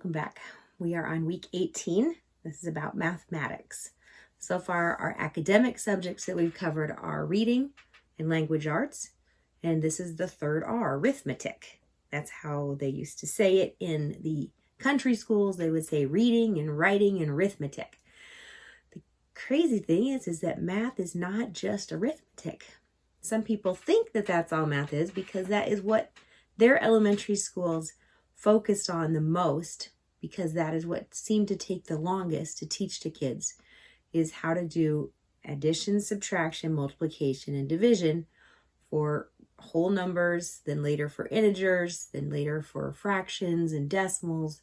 welcome back. We are on week 18. This is about mathematics. So far, our academic subjects that we've covered are reading and language arts, and this is the third R, arithmetic. That's how they used to say it in the country schools. They would say reading and writing and arithmetic. The crazy thing is that math is not just arithmetic. Some people think that that's all math is because that is what their elementary schools focused on the most, because that is what seemed to take the longest to teach to kids, is how to do addition, subtraction, multiplication, and division for whole numbers, then later for integers, then later for fractions and decimals.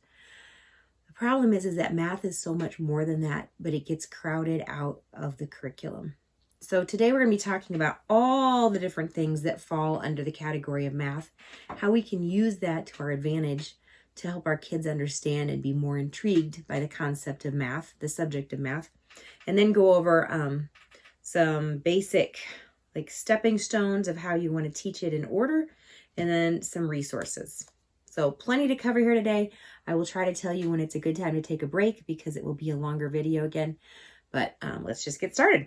The problem is that math is so much more than that, but it gets crowded out of the curriculum. So today we're going to be talking about all the different things that fall under the category of math, how we can use that to our advantage to help our kids understand and be more intrigued by the concept of math, the subject of math, and then go over some basic stepping stones of how you want to teach it in order, and then some resources. So plenty to cover here today. I will try to tell you when it's a good time to take a break because it will be a longer video again, but let's just get started.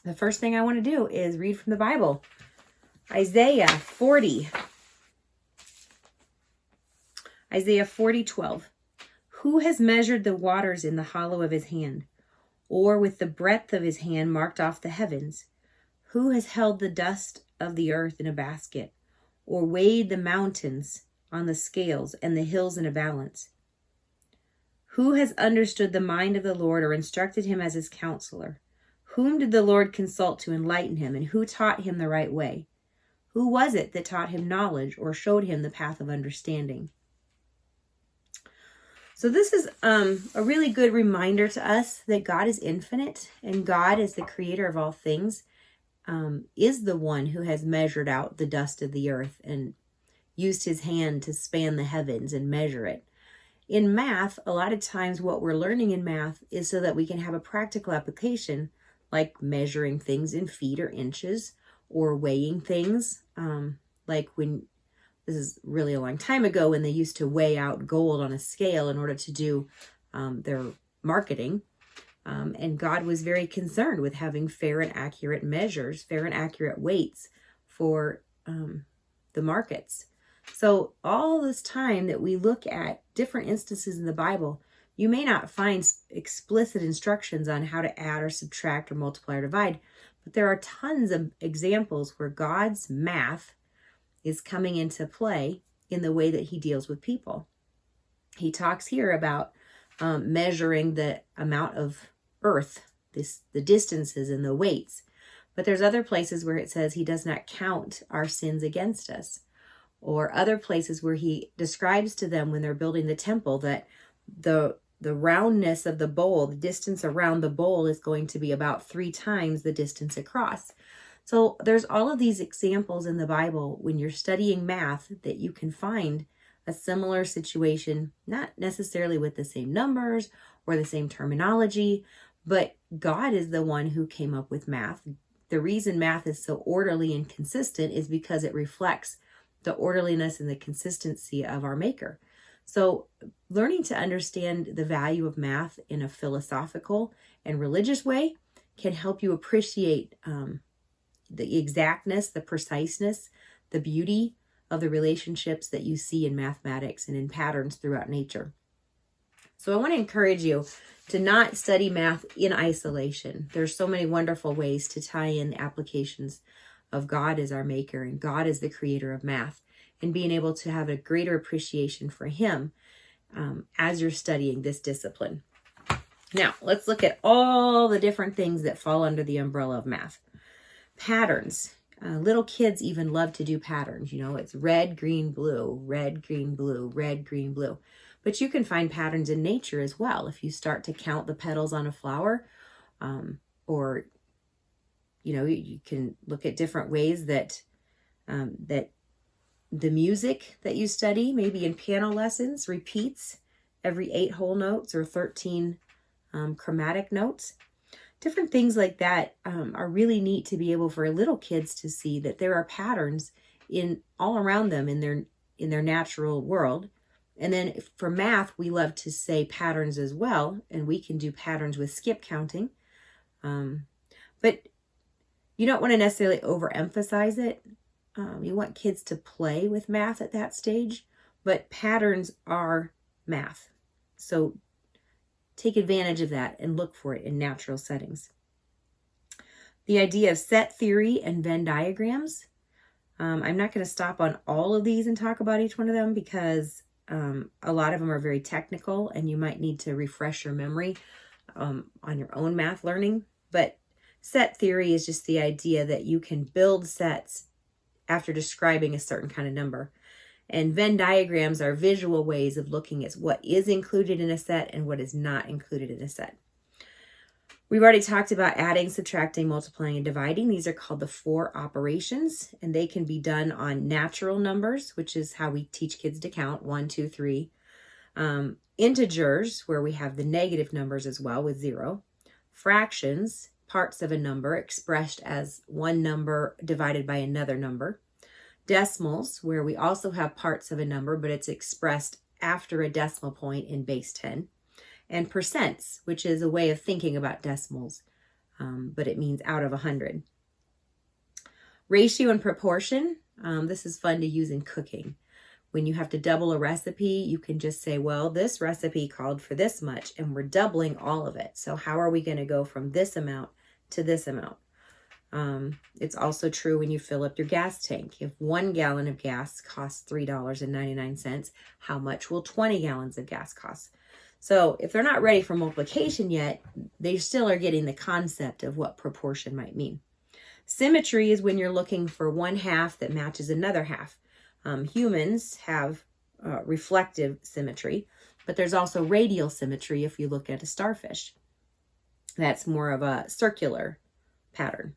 The first thing I want to do is read from the Bible. Isaiah 40:12. Who has measured the waters in the hollow of his hand, or with the breadth of his hand marked off the heavens? Who has held the dust of the earth in a basket, or weighed the mountains on the scales and the hills in a balance? Who has understood the mind of the Lord, or instructed him as his counselor? Whom did the Lord consult to enlighten him, and who taught him the right way? Who was it that taught him knowledge, or showed him the path of understanding? So this is a really good reminder to us that God is infinite, and God, as the creator of all things, is the one who has measured out the dust of the earth and used his hand to span the heavens and measure it. In math, a lot of times what we're learning in math is so that we can have a practical application, like measuring things in feet or inches, or weighing things, like when, this is really a long time ago, when they used to weigh out gold on a scale in order to do their marketing. And God was very concerned with having fair and accurate measures, fair and accurate weights for the markets. So all this time that we look at different instances in the Bible, you may not find explicit instructions on how to add or subtract or multiply or divide, but there are tons of examples where God's math is coming into play in the way that he deals with people. He talks here about measuring the amount of earth, the distances and the weights, but there's other places where it says he does not count our sins against us, or other places where he describes to them when they're building the temple that the roundness of the bowl, the distance around the bowl, is going to be about 3 times the distance across. So there's all of these examples in the Bible when you're studying math that you can find a similar situation, not necessarily with the same numbers or the same terminology, but God is the one who came up with math. The reason math is so orderly and consistent is because it reflects the orderliness and the consistency of our Maker. So learning to understand the value of math in a philosophical and religious way can help you appreciate the exactness, the preciseness, the beauty of the relationships that you see in mathematics and in patterns throughout nature. So I want to encourage you to not study math in isolation. There's so many wonderful ways to tie in the applications of God as our Maker and God as the creator of math, and being able to have a greater appreciation for him as you're studying this discipline. Now, let's look at all the different things that fall under the umbrella of math. Patterns. Little kids even love to do patterns. You know, it's red, green, blue, red, green, blue, red, green, blue. But you can find patterns in nature as well. If you start to count the petals on a flower, or, you know, you can look at different ways that the music that you study, maybe in piano lessons, repeats every 8 whole notes or 13 chromatic notes. Different things like that are really neat to be able for little kids to see that there are patterns in all around them in their natural world, And then for math, we love to say patterns as well, and we can do patterns with skip counting. But you don't want to necessarily overemphasize it. You want kids to play with math at that stage, but patterns are math. So take advantage of that and look for it in natural settings. The idea of set theory and Venn diagrams. I'm not going to stop on all of these and talk about each one of them because a lot of them are very technical and you might need to refresh your memory on your own math learning. But set theory is just the idea that you can build sets after describing a certain kind of number. And Venn diagrams are visual ways of looking at what is included in a set and what is not included in a set. We've already talked about adding, subtracting, multiplying, and dividing. These are called the 4 operations, and they can be done on natural numbers, which is how we teach kids to count, 1, 2, 3. Integers, where we have the negative numbers as well with 0. Fractions, parts of a number expressed as one number divided by another number. Decimals, where we also have parts of a number, but it's expressed after a decimal point in base 10. And percents, which is a way of thinking about decimals, but it means out of 100. Ratio and proportion, this is fun to use in cooking. When you have to double a recipe, you can just say, well, this recipe called for this much, and we're doubling all of it. So how are we going to go from this amount to this amount? It's also true when you fill up your gas tank. If 1 gallon of gas costs $3.99, how much will 20 gallons of gas cost? So if they're not ready for multiplication yet, they still are getting the concept of what proportion might mean. Symmetry is when you're looking for one half that matches another half. Humans have reflective symmetry, but there's also radial symmetry if you look at a starfish. That's more of a circular pattern.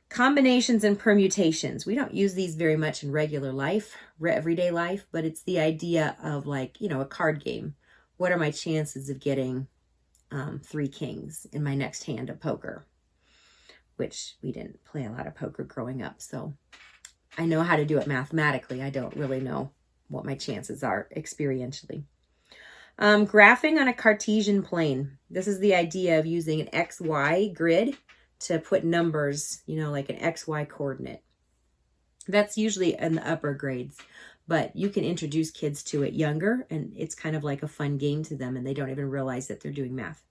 Combinations and permutations. We don't use these very much in regular life, everyday life, but it's the idea of like, a card game. What are my chances of getting 3 kings in my next hand of poker? Which we didn't play a lot of poker growing up, so I know how to do it mathematically. I don't really know what my chances are experientially. Graphing on a Cartesian plane. This is the idea of using an XY grid to put numbers, like an XY coordinate. That's usually in the upper grades. But you can introduce kids to it younger, and it's kind of like a fun game to them, and they don't even realize that they're doing math.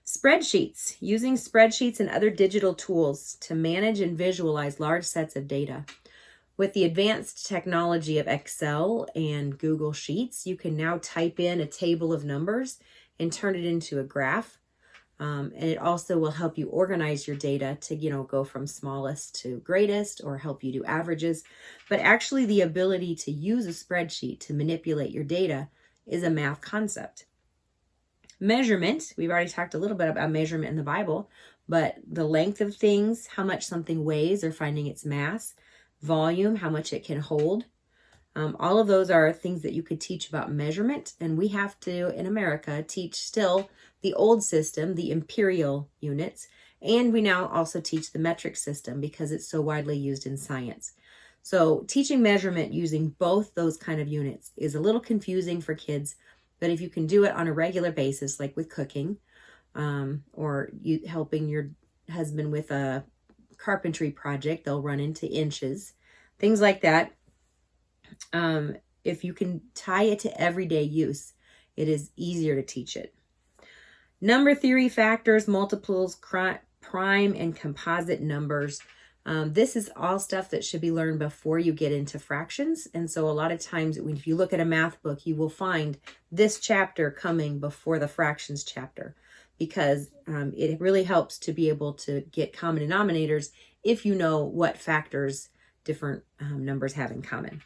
Spreadsheets. Using spreadsheets and other digital tools to manage and visualize large sets of data. With the advanced technology of Excel and Google Sheets, you can now type in a table of numbers and turn it into a graph. And it also will help you organize your data to, go from smallest to greatest or help you do averages. But actually the ability to use a spreadsheet to manipulate your data is a math concept. Measurement, we've already talked a little bit about measurement in the Bible, but the length of things, how much something weighs or finding its mass, volume, how much it can hold. All of those are things that you could teach about measurement, and we have to, in America, teach still the old system, the imperial units, and we now also teach the metric system because it's so widely used in science. So teaching measurement using both those kind of units is a little confusing for kids, but if you can do it on a regular basis, like with cooking, or you helping your husband with a carpentry project, they'll run into inches, things like that. If you can tie it to everyday use, it is easier to teach it. Number theory, factors, multiples, prime, and composite numbers. This is all stuff that should be learned before you get into fractions. And so a lot of times if you look at a math book, you will find this chapter coming before the fractions chapter because it really helps to be able to get common denominators if you know what factors different numbers have in common.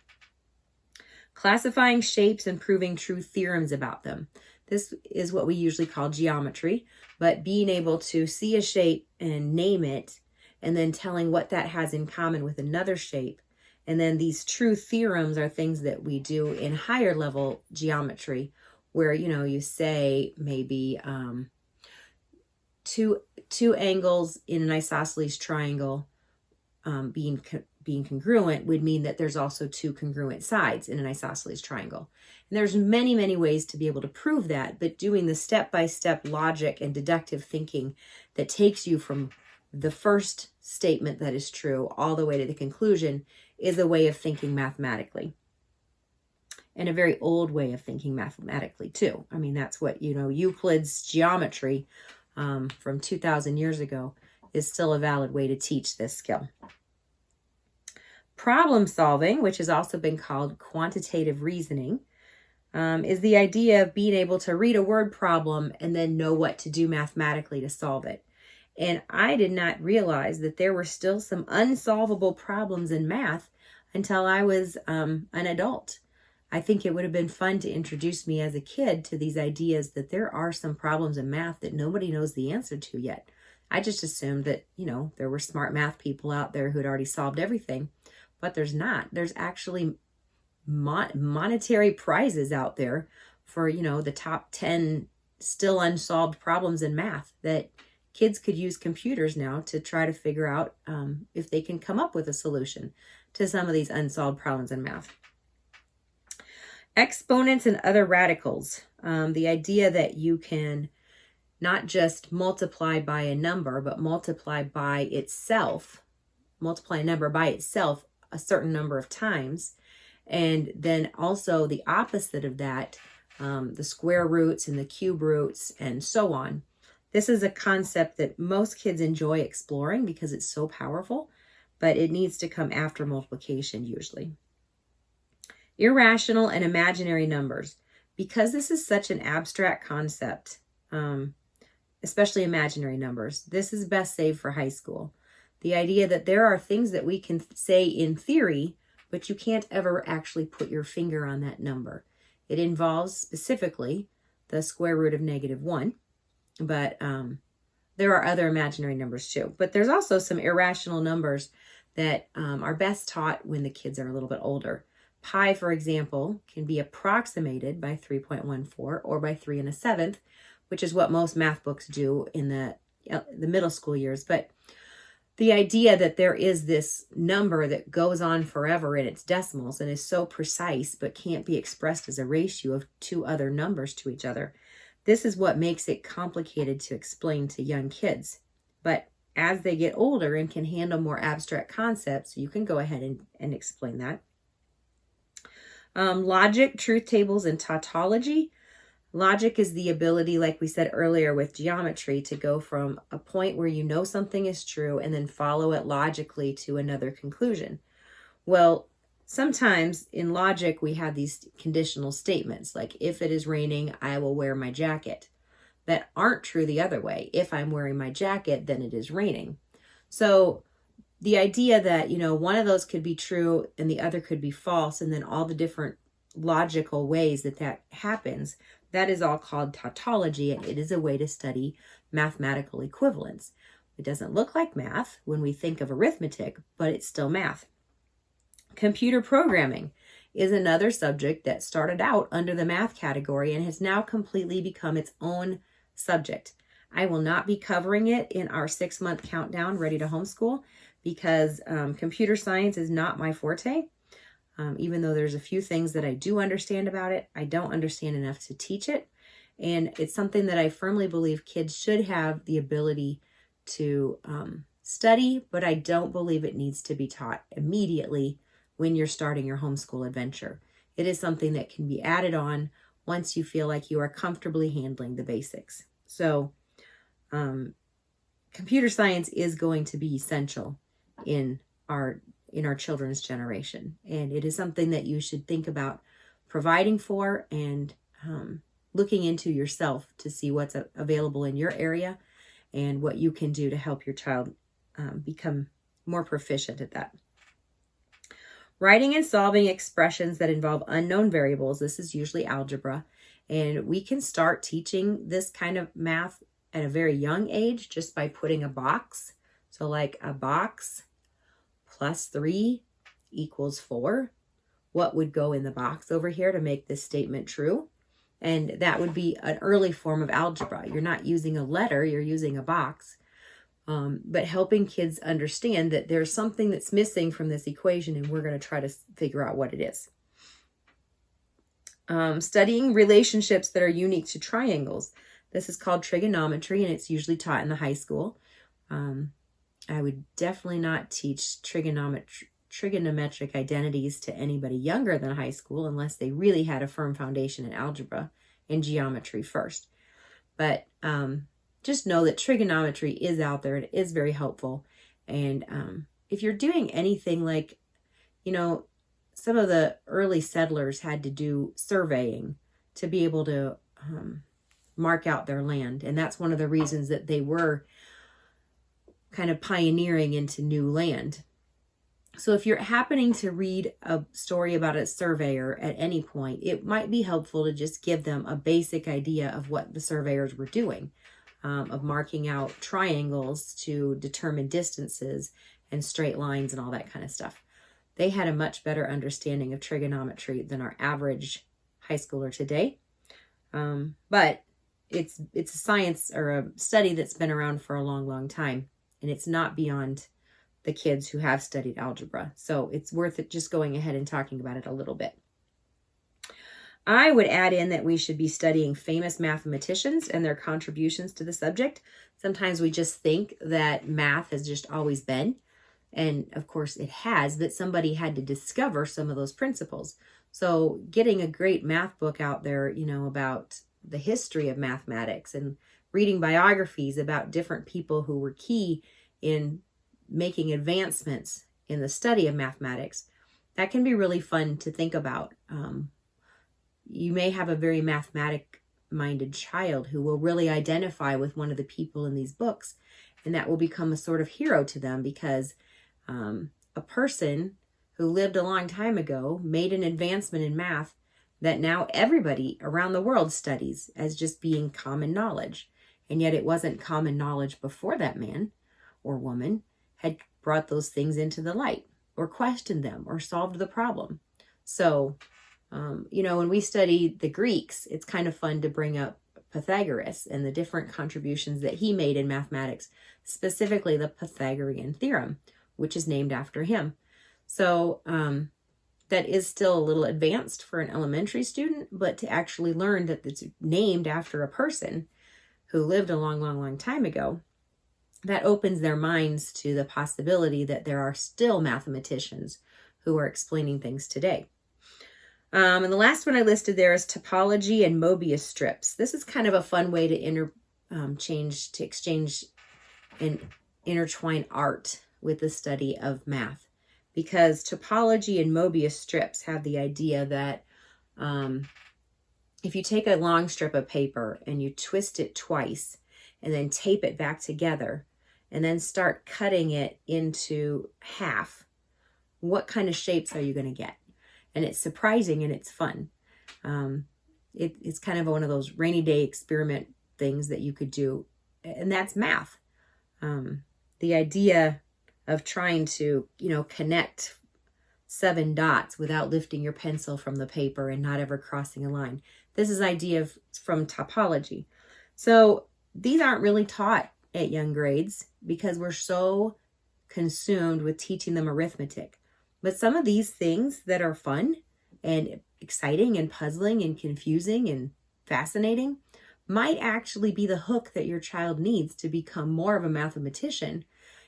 Classifying shapes and proving true theorems about them. This is what we usually call geometry, but being able to see a shape and name it, and then telling what that has in common with another shape. And then these true theorems are things that we do in higher level geometry, where, you say maybe two angles in an isosceles triangle being being congruent would mean that there's also two congruent sides in an isosceles triangle. And there's many, many ways to be able to prove that, but doing the step-by-step logic and deductive thinking that takes you from the first statement that is true all the way to the conclusion is a way of thinking mathematically. And a very old way of thinking mathematically too. I mean, that's what, Euclid's geometry from 2,000 years ago is still a valid way to teach this skill. Problem solving, which has also been called quantitative reasoning, is the idea of being able to read a word problem and then know what to do mathematically to solve it. And I did not realize that there were still some unsolvable problems in math until I was an adult. I think it would have been fun to introduce me as a kid to these ideas that there are some problems in math that nobody knows the answer to yet. I just assumed that, there were smart math people out there who had already solved everything, but there's not. There's actually monetary prizes out there for, the top 10 still unsolved problems in math that kids could use computers now to try to figure out if they can come up with a solution to some of these unsolved problems in math. Exponents and other radicals. The idea that you can not just multiply by a number, but multiply a number by itself a certain number of times. And then also the opposite of that, the square roots and the cube roots and so on. This is a concept that most kids enjoy exploring because it's so powerful, but it needs to come after multiplication usually. Irrational and imaginary numbers. Because this is such an abstract concept, especially imaginary numbers, this is best saved for high school. The idea that there are things that we can say in theory, but you can't ever actually put your finger on that number. It involves specifically the square root of -1, but there are other imaginary numbers too. But there's also some irrational numbers that are best taught when the kids are a little bit older. Pi, for example, can be approximated by 3.14 or by 3 1/7, which is what most math books do in the middle school years. But the idea that there is this number that goes on forever in its decimals and is so precise but can't be expressed as a ratio of two other numbers to each other, this is what makes it complicated to explain to young kids. But as they get older and can handle more abstract concepts, you can go ahead and explain that. Logic, truth tables, and tautology. Logic is the ability, like we said earlier with geometry, to go from a point where you know something is true and then follow it logically to another conclusion. Well, sometimes in logic, we have these conditional statements, like if it is raining, I will wear my jacket, that aren't true the other way. If I'm wearing my jacket, then it is raining. So the idea that, one of those could be true and the other could be false, and then all the different logical ways that happens, that is all called tautology, and it is a way to study mathematical equivalence. It doesn't look like math when we think of arithmetic, but it's still math. Computer programming is another subject that started out under the math category and has now completely become its own subject. I will not be covering it in our 6-month countdown, Ready to Homeschool, because computer science is not my forte. Even though there's a few things that I do understand about it, I don't understand enough to teach it. And it's something that I firmly believe kids should have the ability to study, but I don't believe it needs to be taught immediately when you're starting your homeschool adventure. It is something that can be added on once you feel like you are comfortably handling the basics. So computer science is going to be essential in our children's generation. And it is something that you should think about providing for and looking into yourself to see what's available in your area and what you can do to help your child become more proficient at that. Writing and solving expressions that involve unknown variables. This is usually algebra. And we can start teaching this kind of math at a very young age just by putting a box. So like a box plus 3 equals 4. What would go in the box over here to make this statement true? And that would be an early form of algebra. You're not using a letter, you're using a box. but helping kids understand that there's something that's missing from this equation, and we're going to try to figure out what it is. Studying relationships that are unique to triangles. This is called trigonometry, and it's usually taught in the high school. I would definitely not teach trigonometric identities to anybody younger than high school unless they really had a firm foundation in algebra and geometry first. But just know that trigonometry is out there. It is very helpful. And if you're doing anything like, some of the early settlers had to do surveying to be able to mark out their land. And that's one of the reasons that they were kind of pioneering into new land. So if you're happening to read a story about a surveyor at any point, it might be helpful to just give them a basic idea of what the surveyors were doing, of marking out triangles to determine distances and straight lines and all that kind of stuff. They had a much better understanding of trigonometry than our average high schooler today. But it's a science or a study that's been around for a long, long time. And it's not beyond the kids who have studied algebra. So it's worth it just going ahead and talking about it a little bit. I would add in that we should be studying famous mathematicians and their contributions to the subject. Sometimes we just think that math has just always been. And of course it has, but somebody had to discover some of those principles. So getting a great math book out there, about the history of mathematics and reading biographies about different people who were key in making advancements in the study of mathematics, that can be really fun to think about. You may have a very mathematic-minded child who will really identify with one of the people in these books, and that will become a sort of hero to them because a person who lived a long time ago made an advancement in math that now everybody around the world studies as just being common knowledge. And yet it wasn't common knowledge before that man or woman had brought those things into the light or questioned them or solved the problem. So, when we study the Greeks, it's kind of fun to bring up Pythagoras and the different contributions that he made in mathematics, specifically the Pythagorean theorem, which is named after him. So that is still a little advanced for an elementary student, but to actually learn that it's named after a person who lived a long, long, long time ago, that opens their minds to the possibility that there are still mathematicians who are explaining things today. And the last one I listed there is topology and Mobius strips. This is kind of a fun way to exchange and intertwine art with the study of math, because topology and Mobius strips have the idea that if you take a long strip of paper and you twist it twice and then tape it back together and then start cutting it into half, what kind of shapes are you going to get? And it's surprising and it's fun. It's kind of one of those rainy day experiment things that you could do. And that's math. The idea of trying to, connect 7 dots without lifting your pencil from the paper and not ever crossing a line. This is idea from topology. So these aren't really taught at young grades because we're so consumed with teaching them arithmetic. But some of these things that are fun and exciting and puzzling and confusing and fascinating might actually be the hook that your child needs to become more of a mathematician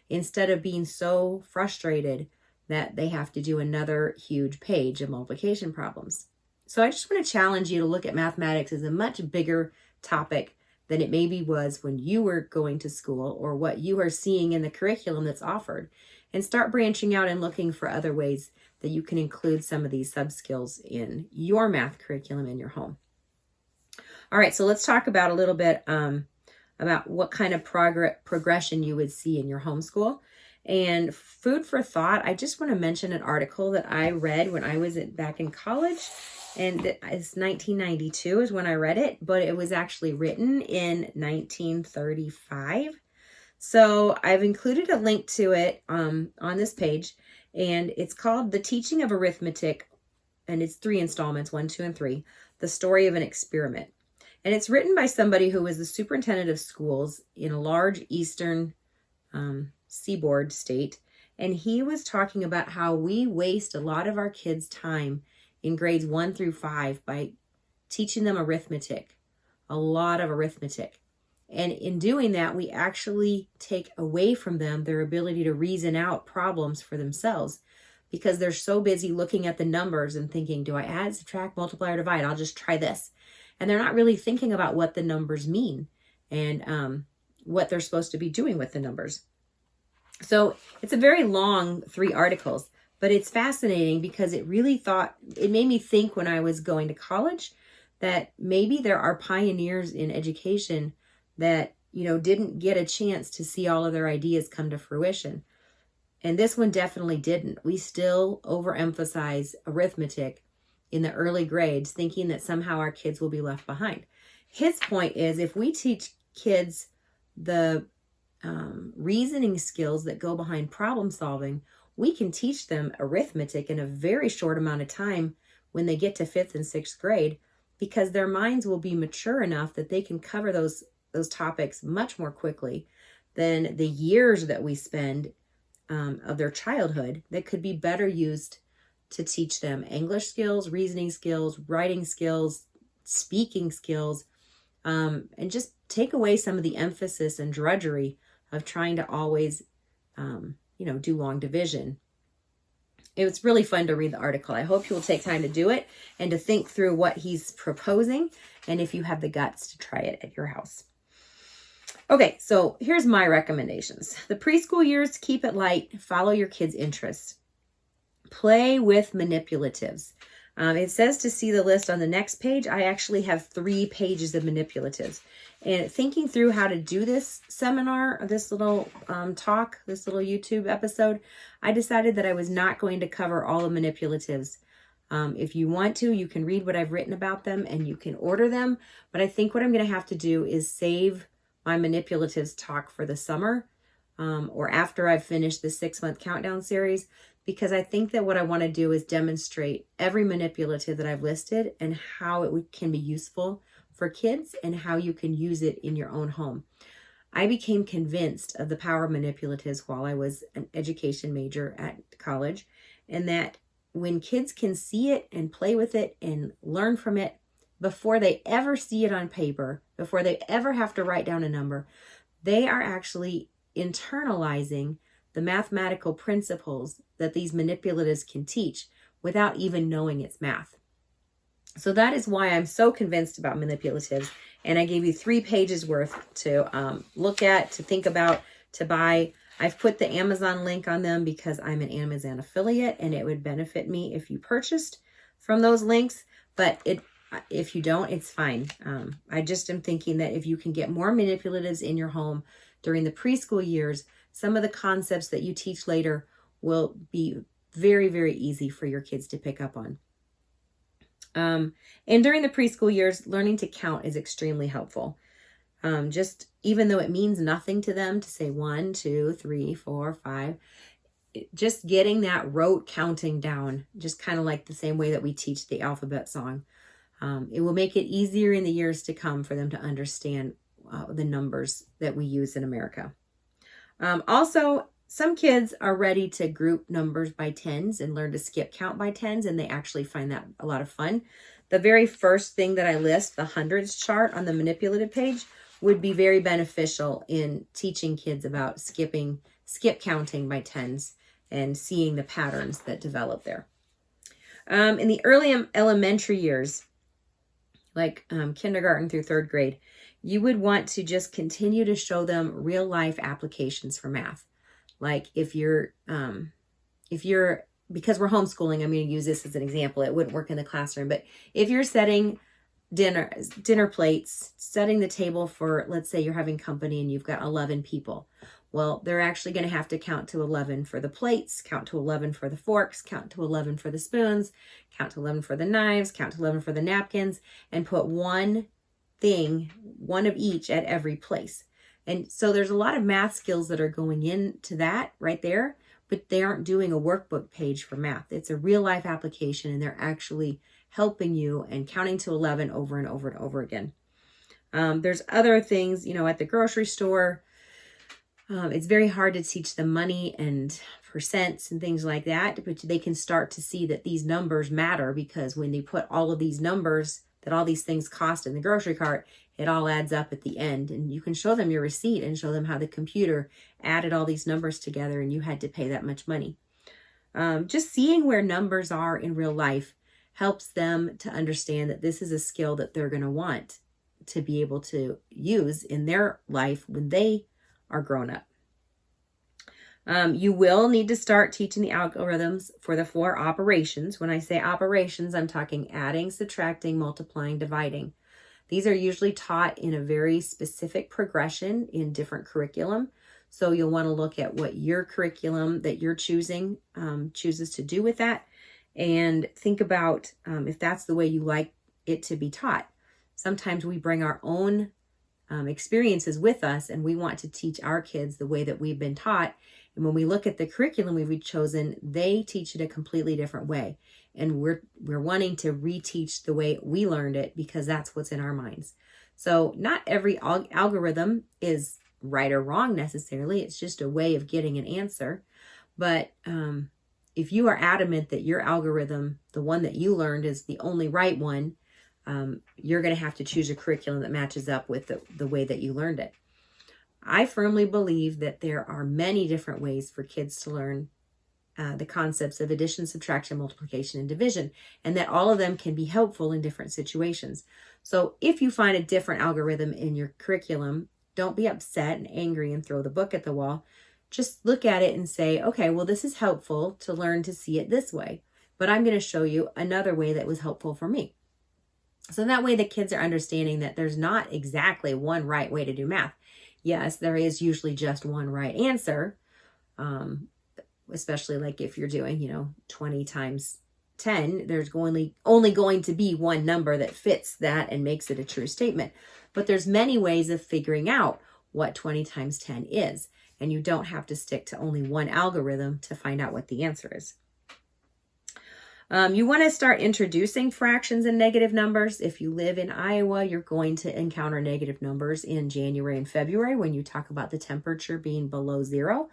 instead of being so frustrated that they have to do another huge page of multiplication problems. So I just want to challenge you to look at mathematics as a much bigger topic than it maybe was when you were going to school or what you are seeing in the curriculum that's offered, and start branching out and looking for other ways that you can include some of these sub-skills in your math curriculum in your home. All right, so let's talk about a little bit about what kind of progression you would see in your homeschool. And food for thought, I just want to mention an article that I read when I was back in college, and it's 1992 is when I read it, but it was actually written in 1935. So I've included a link to it on this page, and it's called The Teaching of Arithmetic, and it's 3 installments, 1, 2, and 3, The Story of an Experiment. And it's written by somebody who was the superintendent of schools in a large eastern seaboard state. And he was talking about how we waste a lot of our kids' time in grades 1 through 5 by teaching them arithmetic, a lot of arithmetic. And in doing that, we actually take away from them their ability to reason out problems for themselves, because they're so busy looking at the numbers and thinking, do I add, subtract, multiply, or divide? I'll just try this. And they're not really thinking about what the numbers mean and what they're supposed to be doing with the numbers. So it's a very long 3 articles, but it's fascinating because it made me think when I was going to college that maybe there are pioneers in education that, didn't get a chance to see all of their ideas come to fruition. And this one definitely didn't. We still overemphasize arithmetic in the early grades, thinking that somehow our kids will be left behind. His point is, if we teach kids the reasoning skills that go behind problem solving, we can teach them arithmetic in a very short amount of time when they get to 5th and 6th grade, because their minds will be mature enough that they can cover those topics much more quickly than the years that we spend of their childhood that could be better used to teach them English skills, reasoning skills, writing skills, speaking skills, and just take away some of the emphasis and drudgery of trying to always, do long division. It was really fun to read the article. I hope you will take time to do it and to think through what he's proposing, and if you have the guts to try it at your house. Okay, so here's my recommendations. The preschool years, keep it light, follow your kids' interests. Play with manipulatives. It says to see the list on the next page. I actually have 3 pages of manipulatives. And thinking through how to do this seminar, this little talk, this little YouTube episode, I decided that I was not going to cover all the manipulatives. If you want to, you can read what I've written about them and you can order them. But I think what I'm going to have to do is save my manipulatives talk for the summer or after I've finished the 6-month countdown series, because I think that what I want to do is demonstrate every manipulative that I've listed and how it can be useful for kids and how you can use it in your own home. I became convinced of the power of manipulatives while I was an education major at college, and that when kids can see it and play with it and learn from it before they ever see it on paper, before they ever have to write down a number, they are actually internalizing the mathematical principles that these manipulatives can teach without even knowing it's math. So that is why I'm so convinced about manipulatives. And I gave you 3 pages worth to look at, to think about, to buy. I've put the Amazon link on them because I'm an Amazon affiliate and it would benefit me if you purchased from those links. But if you don't, it's fine. I just am thinking that if you can get more manipulatives in your home during the preschool years, some of the concepts that you teach later will be very, very easy for your kids to pick up on. And during the preschool years, learning to count is extremely helpful. Just even though it means nothing to them to say 1, 2, 3, 4, 5, just getting that rote counting down, just kind of like the same way that we teach the alphabet song. It will make it easier in the years to come for them to understand the numbers that we use in America. Also, some kids are ready to group numbers by tens and learn to skip count by tens, and they actually find that a lot of fun. The very first thing that I list, the hundreds chart on the manipulative page, would be very beneficial in teaching kids about skip counting by tens and seeing the patterns that develop there. In the early elementary years, like kindergarten through 3rd grade, you would want to just continue to show them real life applications for math. Like if you're, because we're homeschooling, I'm going to use this as an example. It wouldn't work in the classroom, but if you're setting dinner plates, setting the table for, let's say you're having company and you've got 11 people. Well, they're actually going to have to count to 11 for the plates, count to 11 for the forks, count to 11 for the spoons, count to 11 for the knives, count to 11 for the napkins, and put one of each at every place. And so there's a lot of math skills that are going into that right there, but they aren't doing a workbook page for math. It's a real life application, and they're actually helping you and counting to 11 over and over and over again. There's other things, at the grocery store. It's very hard to teach them money and percents and things like that, but they can start to see that these numbers matter, because when they put all of these numbers that all these things cost in the grocery cart, it all adds up at the end. And you can show them your receipt and show them how the computer added all these numbers together and you had to pay that much money. Just seeing where numbers are in real life helps them to understand that this is a skill that they're going to want to be able to use in their life when they are grown up. You will need to start teaching the algorithms for the 4 operations. When I say operations, I'm talking adding, subtracting, multiplying, dividing. These are usually taught in a very specific progression in different curriculum. So you'll want to look at what your curriculum that you're choosing chooses to do with that, and think about if that's the way you like it to be taught. Sometimes we bring our own experiences with us, and we want to teach our kids the way that we've been taught. And when we look at the curriculum we've chosen, they teach it a completely different way. And we're wanting to reteach the way we learned it, because that's what's in our minds. So not every algorithm is right or wrong necessarily. It's just a way of getting an answer. But if you are adamant that your algorithm, the one that you learned, is the only right one, you're going to have to choose a curriculum that matches up with the way that you learned it. I firmly believe that there are many different ways for kids to learn the concepts of addition, subtraction, multiplication, and division, and that all of them can be helpful in different situations. So if you find a different algorithm in your curriculum, don't be upset and angry and throw the book at the wall. Just look at it and say, okay, well, this is helpful to learn to see it this way, but I'm going to show you another way that was helpful for me. So that way the kids are understanding that there's not exactly one right way to do math. Yes, there is usually just one right answer, especially like if you're doing, 20 times 10, there's only going to be one number that fits that and makes it a true statement. But there's many ways of figuring out what 20 times 10 is, and you don't have to stick to only one algorithm to find out what the answer is. You want to start introducing fractions and negative numbers. If you live in Iowa, you're going to encounter negative numbers in January and February when you talk about the temperature being below 0.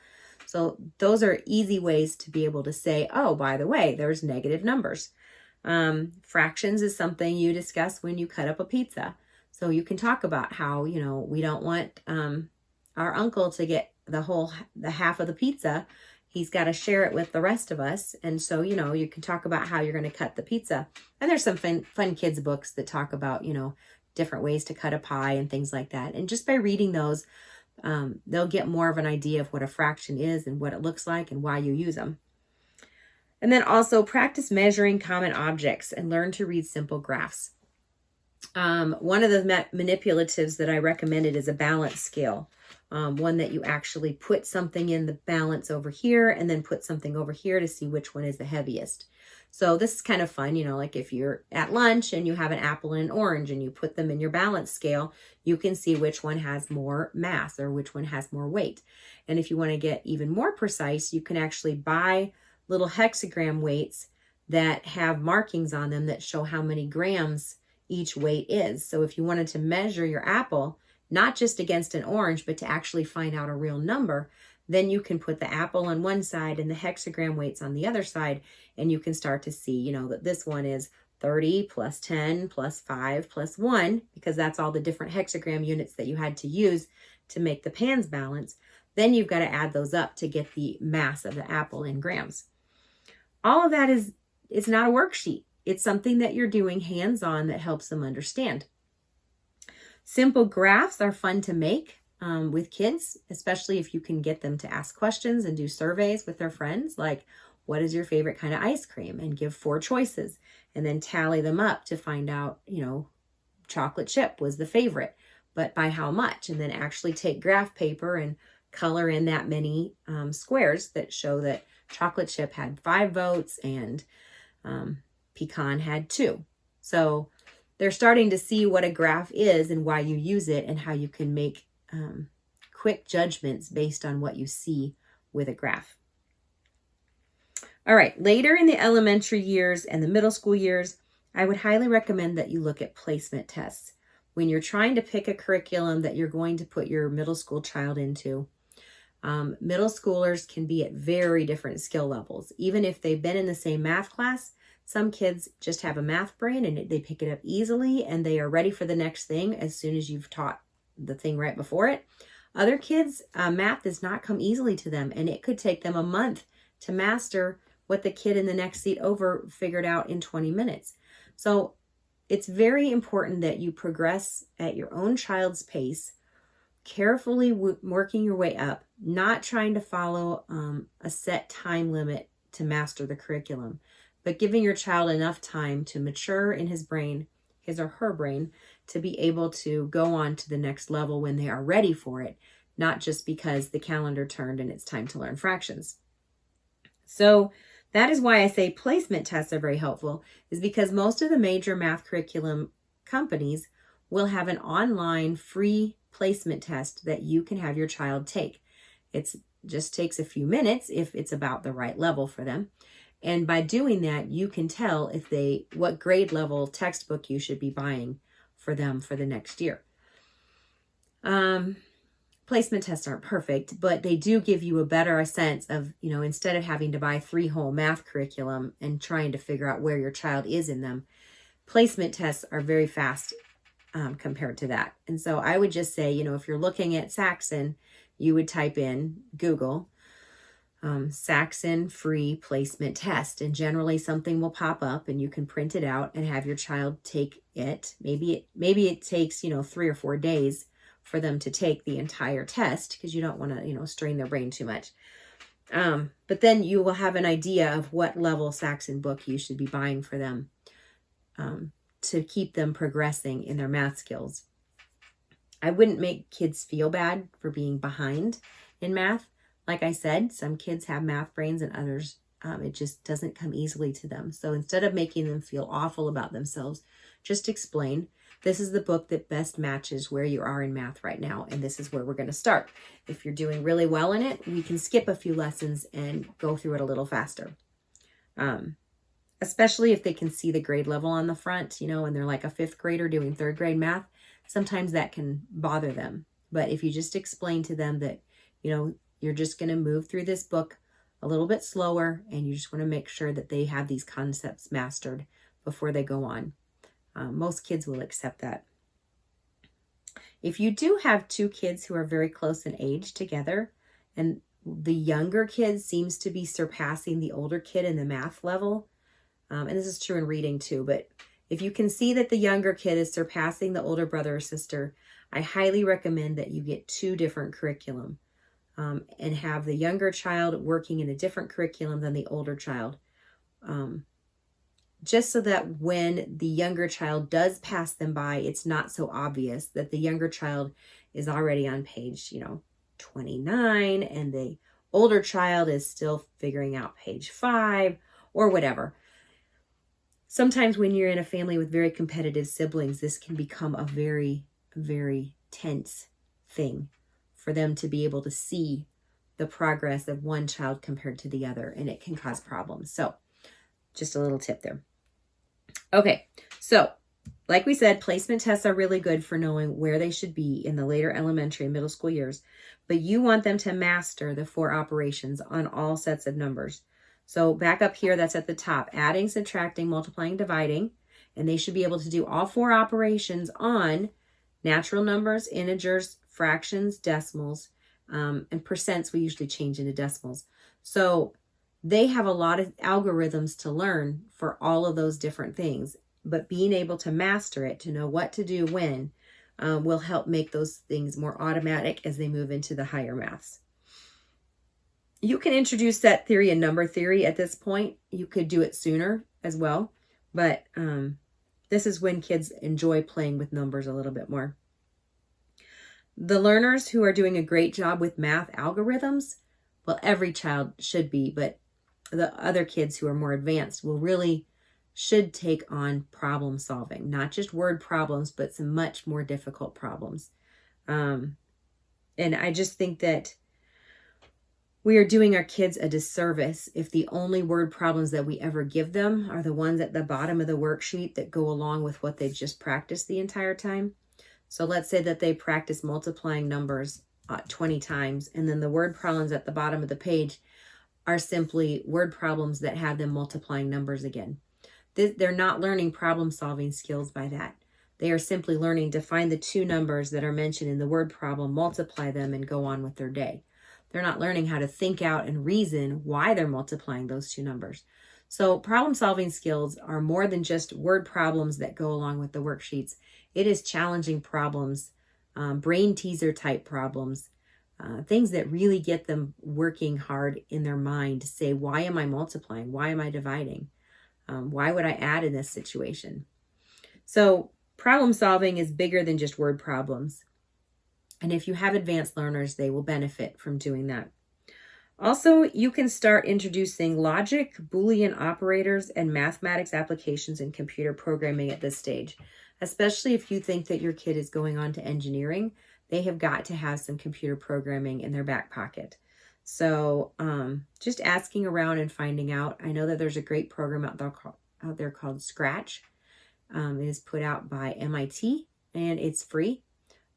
So those are easy ways to be able to say, oh, by the way, there's negative numbers. Fractions is something you discuss when you cut up a pizza. So you can talk about how, we don't want our uncle to get the half of the pizza. He's got to share it with the rest of us. And so, you can talk about how you're going to cut the pizza. And there's some fun kids books that talk about, different ways to cut a pie and things like that. And just by reading those, they'll get more of an idea of what a fraction is and what it looks like and why you use them. And then also practice measuring common objects and learn to read simple graphs. One of the manipulatives that I recommended is a balance scale. One that you actually put something in the balance over here and then put something over here to see which one is the heaviest. So this is kind of fun, like if you're at lunch and you have an apple and an orange and you put them in your balance scale, you can see which one has more mass or which one has more weight. And if you want to get even more precise, you can actually buy little hexagram weights that have markings on them that show how many grams each weight is. So if you wanted to measure your apple, not just against an orange, but to actually find out a real number, then you can put the apple on one side and the hexagram weights on the other side, and you can start to see, that this one is 30 plus 10 plus 5 plus 1, because that's all the different hexagram units that you had to use to make the pans balance. Then you've got to add those up to get the mass of the apple in grams. All of that is not a worksheet. It's something that you're doing hands-on that helps them understand. Simple graphs are fun to make with kids, especially if you can get them to ask questions and do surveys with their friends, like, what is your favorite kind of ice cream? And give 4 choices and then tally them up to find out, chocolate chip was the favorite, but by how much? And then actually take graph paper and color in that many squares that show that chocolate chip had 5 votes and pecan had 2. So they're starting to see what a graph is and why you use it and how you can make quick judgments based on what you see with a graph. All right, later in the elementary years and the middle school years, I would highly recommend that you look at placement tests. When you're trying to pick a curriculum that you're going to put your middle school child into, Middle schoolers can be at very different skill levels. Even if they've been in the same math class, some kids just have a math brain and they pick it up easily and they are ready for the next thing as soon as you've taught the thing right before it. Other kids, math does not come easily to them, and it could take them a month to master what the kid in the next seat over figured out in 20 minutes. So it's very important that you progress at your own child's pace, carefully working your way up, not trying to follow a set time limit to master the curriculum, but giving your child enough time to mature in his brain, his or her brain, to be able to go on to the next level when they are ready for it, not just because the calendar turned and it's time to learn fractions. So that is why I say placement tests are very helpful, is because most of the major math curriculum companies will have an online free placement test that you can have your child take. It just takes a few minutes if it's about the right level for them. And by doing that, you can tell what grade level textbook you should be buying for them for the next year. Placement tests aren't perfect, but they do give you a better sense of, instead of having to buy 3 whole math curriculum and trying to figure out where your child is in them, placement tests are very fast compared to that. And so I would just say, if you're looking at Saxon, you would type in Google, Saxon free placement test, and generally something will pop up and you can print it out and have your child take it. Maybe it takes 3 or 4 days for them to take the entire test because you don't want to strain their brain too much, but then you will have an idea of what level Saxon book you should be buying for them to keep them progressing in their math skills. I wouldn't make kids feel bad for being behind in math. Like I said, some kids have math brains and others, it just doesn't come easily to them. So instead of making them feel awful about themselves, just explain, this is the book that best matches where you are in math right now, and this is where we're going to start. If you're doing really well in it, we can skip a few lessons and go through it a little faster. Especially if they can see the grade level on the front, and they're like a 5th grader doing 3rd grade math, sometimes that can bother them. But if you just explain to them that, you're just going to move through this book a little bit slower, and you just want to make sure that they have these concepts mastered before they go on. Most kids will accept that. If you do have 2 kids who are very close in age together, and the younger kid seems to be surpassing the older kid in the math level, and this is true in reading too, but if you can see that the younger kid is surpassing the older brother or sister, I highly recommend that you get 2 different curriculum and have the younger child working in a different curriculum than the older child. Just so that when the younger child does pass them by, it's not so obvious that the younger child is already on page, 29, and the older child is still figuring out page 5 or whatever. Sometimes when you're in a family with very competitive siblings, this can become a very, very tense thing for them to be able to see the progress of one child compared to the other, and it can cause problems. So just a little tip there. Okay, so like we said, placement tests are really good for knowing where they should be in the later elementary and middle school years, but you want them to master the 4 operations on all sets of numbers. So back up here, that's at the top, adding, subtracting, multiplying, dividing, and they should be able to do all 4 operations on natural numbers, integers, fractions, decimals, and percents we usually change into decimals. So they have a lot of algorithms to learn for all of those different things, but being able to master it, to know what to do when, will help make those things more automatic as they move into the higher maths. You can introduce set theory and number theory at this point. You could do it sooner as well, but this is when kids enjoy playing with numbers a little bit more. The learners who are doing a great job with math algorithms, well, every child should be, but the other kids who are more advanced should take on problem solving, not just word problems, but some much more difficult problems. And I just think that we are doing our kids a disservice if the only word problems that we ever give them are the ones at the bottom of the worksheet that go along with what they've just practiced the entire time. So let's say that they practice multiplying numbers 20 times. And then the word problems at the bottom of the page are simply word problems that have them multiplying numbers again. They're not learning problem solving skills by that. They are simply learning to find the two numbers that are mentioned in the word problem, multiply them, and go on with their day. They're not learning how to think out and reason why they're multiplying those two numbers. So problem solving skills are more than just word problems that go along with the worksheets. It is challenging problems, brain teaser type problems, things that really get them working hard in their mind to say, why am I multiplying? Why am I dividing? Why would I add in this situation? So problem solving is bigger than just word problems. And if you have advanced learners, they will benefit from doing that. Also, you can start introducing logic, Boolean operators, and mathematics applications in computer programming at this stage, especially if you think that your kid is going on to engineering. They have got to have some computer programming in their back pocket. So just asking around and finding out. I know that there's a great program out there called Scratch. It is put out by MIT, and it's free.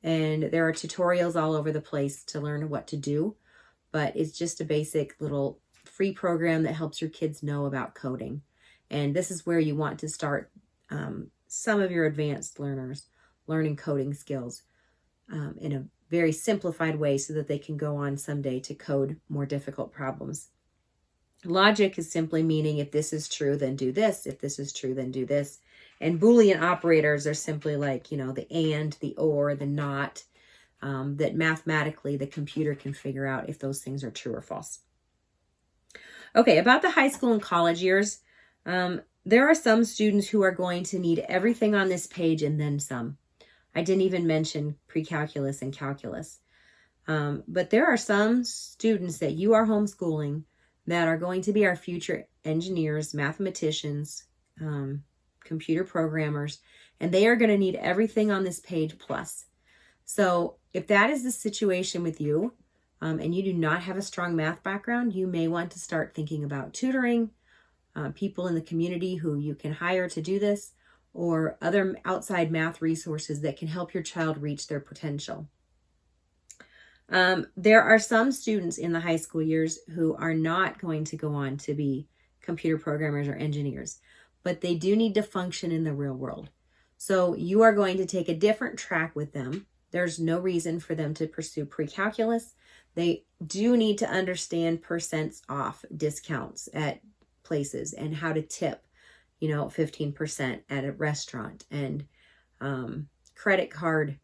And there are tutorials all over the place to learn what to do. But it's just a basic little free program that helps your kids know about coding. And this is where you want to start some of your advanced learners learning coding skills in a very simplified way so that they can go on someday to code more difficult problems. Logic is simply meaning if this is true, then do this. If this is true, then do this. And Boolean operators are simply like, the and, the or, the not, that mathematically the computer can figure out if those things are true or false. Okay, about the high school and college years, there are some students who are going to need everything on this page and then some. I didn't even mention pre-calculus and calculus. But there are some students that you are homeschooling that are going to be our future engineers, mathematicians, computer programmers, and they are going to need everything on this page plus. So if that is the situation with you, and you do not have a strong math background, you may want to start thinking about tutoring, people in the community who you can hire to do this, or other outside math resources that can help your child reach their potential. There are some students in the high school years who are not going to go on to be computer programmers or engineers, but they do need to function in the real world. So you are going to take a different track with them. There's no reason for them to pursue pre-calculus. They do need to understand percents off discounts at places and how to tip, 15% at a restaurant, and credit card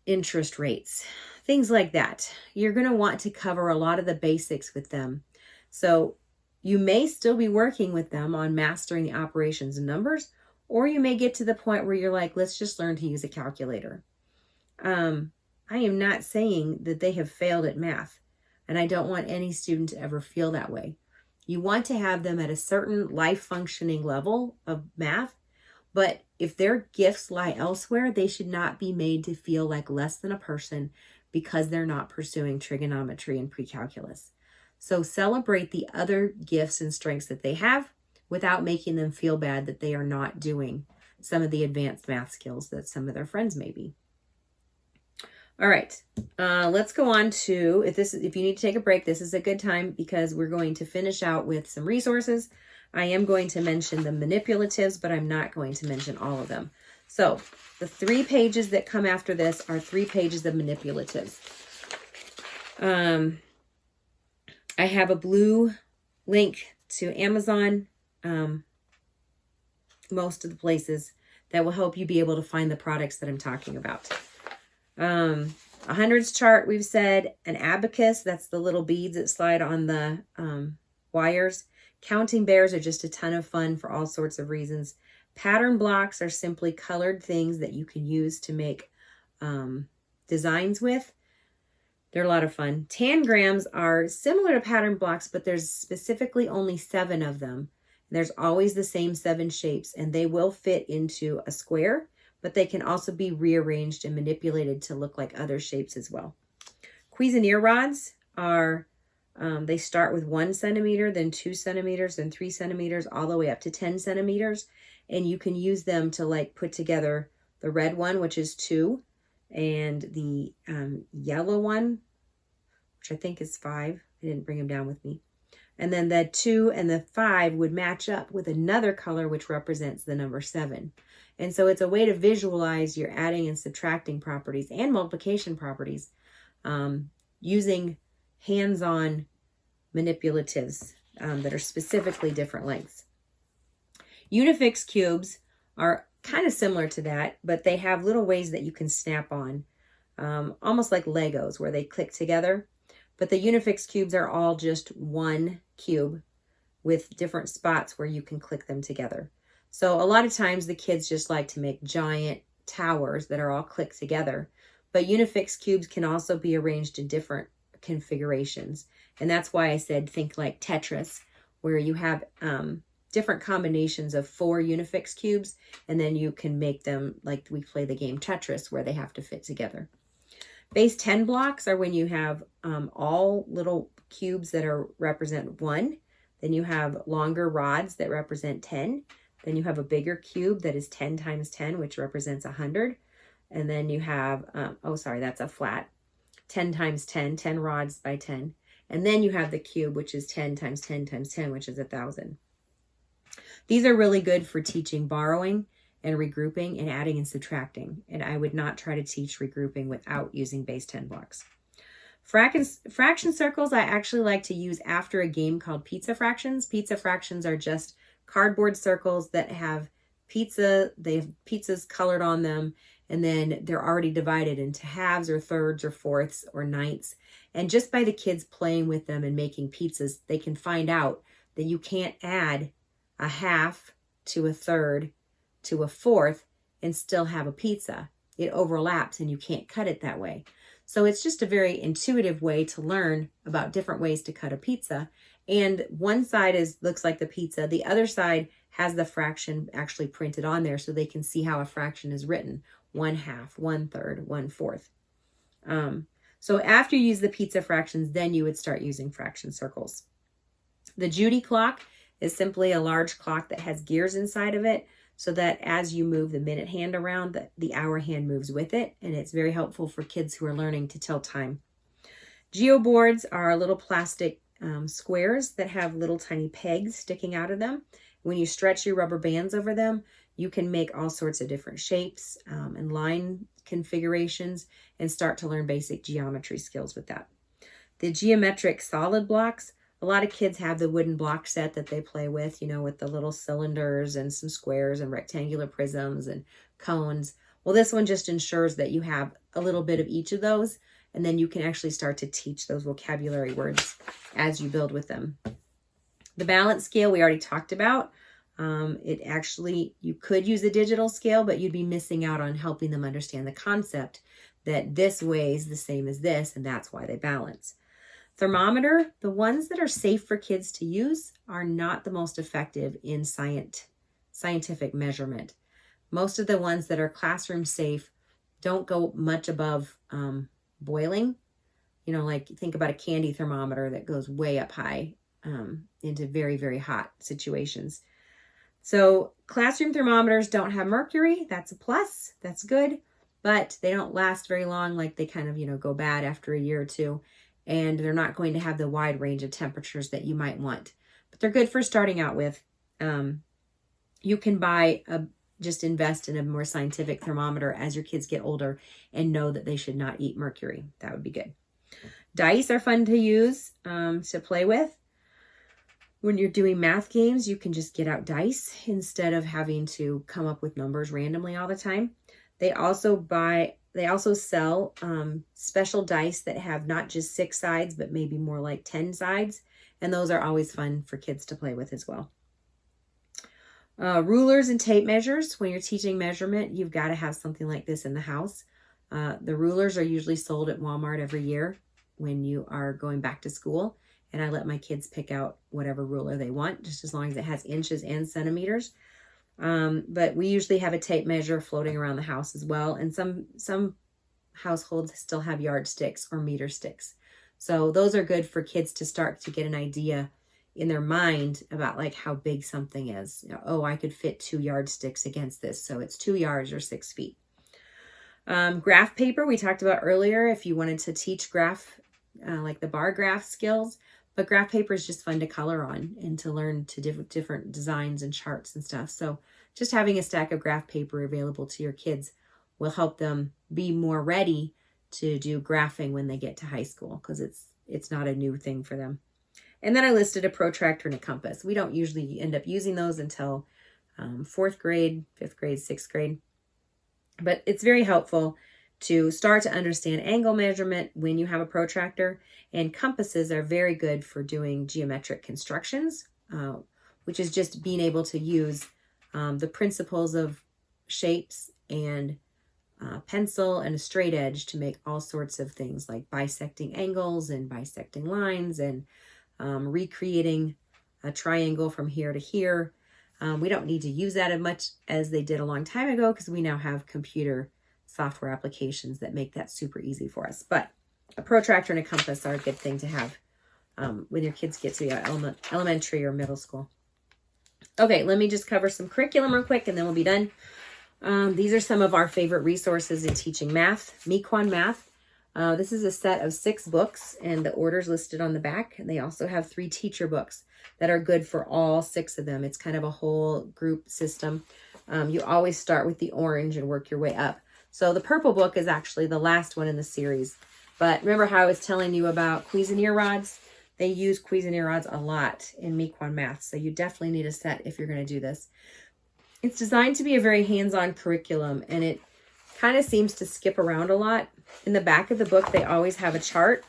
interest rates, things like that. You're going to want to cover a lot of the basics with them. So you may still be working with them on mastering the operations and numbers, or you may get to the point where you're like, let's just learn to use a calculator. I am not saying that they have failed at math, and I don't want any student to ever feel that way. You want to have them at a certain life functioning level of math, but if their gifts lie elsewhere, they should not be made to feel like less than a person because they're not pursuing trigonometry and pre-calculus. So celebrate the other gifts and strengths that they have without making them feel bad that they are not doing some of the advanced math skills that some of their friends may be. All right, let's go on to, if you need to take a break, this is a good time because we're going to finish out with some resources. I am going to mention the manipulatives, but I'm not going to mention all of them. So the 3 pages that come after this are 3 pages of manipulatives. I have a blue link to Amazon, most of the places that will help you be able to find the products that I'm talking about. A hundreds chart, we've said, an abacus, that's the little beads that slide on the wires. Counting bears are just a ton of fun for all sorts of reasons. Pattern blocks are simply colored things that you can use to make designs with. They're a lot of fun. Tangrams are similar to pattern blocks, but there's specifically only 7 of them. There's always the same 7 shapes, and they will fit into a square, but they can also be rearranged and manipulated to look like other shapes as well. Cuisinart rods are, they start with 1 centimeter, then 2 centimeters, then 3 centimeters, all the way up to 10 centimeters. And you can use them to put together the red one, which is 2, And the yellow one, which I think is 5. I didn't bring them down with me. And then the 2 and the 5 would match up with another color, which represents the number 7. And so it's a way to visualize your adding and subtracting properties and multiplication properties using hands-on manipulatives that are specifically different lengths. Unifix cubes are kind of similar to that, but they have little ways that you can snap on, almost like Legos where they click together. But the Unifix cubes are all just one cube with different spots where you can click them together. So a lot of times the kids just like to make giant towers that are all clicked together. But Unifix cubes can also be arranged in different configurations. And that's why I said think like Tetris, where you have different combinations of 4 Unifix cubes, and then you can make them like we play the game Tetris where they have to fit together. Base 10 blocks are when you have all little cubes that represent 1. Then you have longer rods that represent 10. Then you have a bigger cube that is 10 times 10, which represents 100. And then you have, that's a flat. 10 times 10, 10 rods by 10. And then you have the cube, which is 10 times 10 times 10, which is 1,000. These are really good for teaching borrowing and regrouping and adding and subtracting. And I would not try to teach regrouping without using base 10 blocks. Fraction circles I actually like to use after a game called pizza fractions. Pizza fractions are just cardboard circles that have pizza. They have pizzas colored on them, and then they're already divided into halves or thirds or fourths or ninths. And just by the kids playing with them and making pizzas, they can find out that you can't add a half to a third to a fourth and still have a pizza. It overlaps and you can't cut it that way. So it's just a very intuitive way to learn about different ways to cut a pizza. And one side looks like the pizza. The other side has the fraction actually printed on there so they can see how a fraction is written. 1/2, 1/3, 1/4. So after you use the pizza fractions, then you would start using fraction circles. The Judy clock is simply a large clock that has gears inside of it so that as you move the minute hand around, the hour hand moves with it. And it's very helpful for kids who are learning to tell time. Geoboards are little plastic squares that have little tiny pegs sticking out of them. When you stretch your rubber bands over them, you can make all sorts of different shapes and line configurations and start to learn basic geometry skills with that. The geometric solid blocks, a lot of kids have the wooden block set that they play with, with the little cylinders and some squares and rectangular prisms and cones. Well, this one just ensures that you have a little bit of each of those, and then you can actually start to teach those vocabulary words as you build with them. The balance scale we already talked about. You could use a digital scale, but you'd be missing out on helping them understand the concept that this weighs the same as this, and that's why they balance. Thermometer, the ones that are safe for kids to use are not the most effective in scientific measurement. Most of the ones that are classroom safe don't go much above boiling. Like think about a candy thermometer that goes way up high into very, very hot situations. So classroom thermometers don't have mercury. That's a plus. That's good. But they don't last very long. Like they kind of, go bad after a year or two. And they're not going to have the wide range of temperatures that you might want. But they're good for starting out with. You can just invest in a more scientific thermometer as your kids get older and know that they should not eat mercury. That would be good. Dice are fun to use to play with. When you're doing math games, you can just get out dice instead of having to come up with numbers randomly all the time. They also sell special dice that have not just 6 sides, but maybe more like 10 sides. And those are always fun for kids to play with as well. Rulers and tape measures. When you're teaching measurement, you've got to have something like this in the house. The rulers are usually sold at Walmart every year when you are going back to school. And I let my kids pick out whatever ruler they want, just as long as it has inches and centimeters. But we usually have a tape measure floating around the house as well. And some households still have yardsticks or meter sticks. So those are good for kids to start to get an idea in their mind about like how big something is. I could fit 2 yardsticks against this. So it's 2 yards or 6 feet. Graph paper, we talked about earlier, if you wanted to teach graph, like the bar graph skills. But graph paper is just fun to color on and to learn to different designs and charts and stuff. So just having a stack of graph paper available to your kids will help them be more ready to do graphing when they get to high school, because it's not a new thing for them. And then I listed a protractor and a compass. We don't usually end up using those until 4th grade, 5th grade, 6th grade. But it's very helpful to start to understand angle measurement when you have a protractor. And compasses are very good for doing geometric constructions, which is just being able to use the principles of shapes and pencil and a straight edge to make all sorts of things like bisecting angles and bisecting lines and recreating a triangle from here to here. We don't need to use that as much as they did a long time ago because we now have computer software applications that make that super easy for us. But a protractor and a compass are a good thing to have when your kids get to elementary or middle school. Okay, let me just cover some curriculum real quick and then we'll be done. These are some of our favorite resources in teaching math. Mequon Math. This is a set of 6 books and the order's listed on the back. And they also have 3 teacher books that are good for all 6 of them. It's kind of a whole group system. You always start with the orange and work your way up. So the purple book is actually the last one in the series. But remember how I was telling you about Cuisenaire rods? They use Cuisenaire rods a lot in Mequon Math. So you definitely need a set if you're going to do this. It's designed to be a very hands-on curriculum, and it kind of seems to skip around a lot. In the back of the book, they always have a chart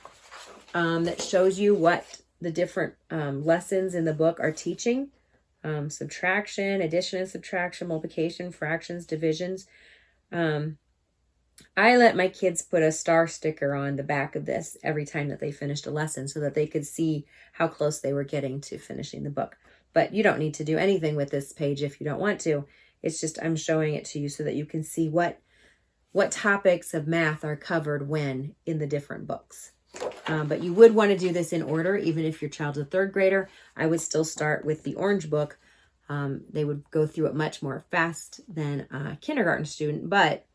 that shows you what the different lessons in the book are teaching. Subtraction, addition and subtraction, multiplication, fractions, divisions. I let my kids put a star sticker on the back of this every time that they finished a lesson so that they could see how close they were getting to finishing the book. But you don't need to do anything with this page if you don't want to. It's just I'm showing it to you so that you can see what topics of math are covered when in the different books. But you would want to do this in order, even if your child's a 3rd grader. I would still start with the orange book. They would go through it much more fast than a kindergarten student, but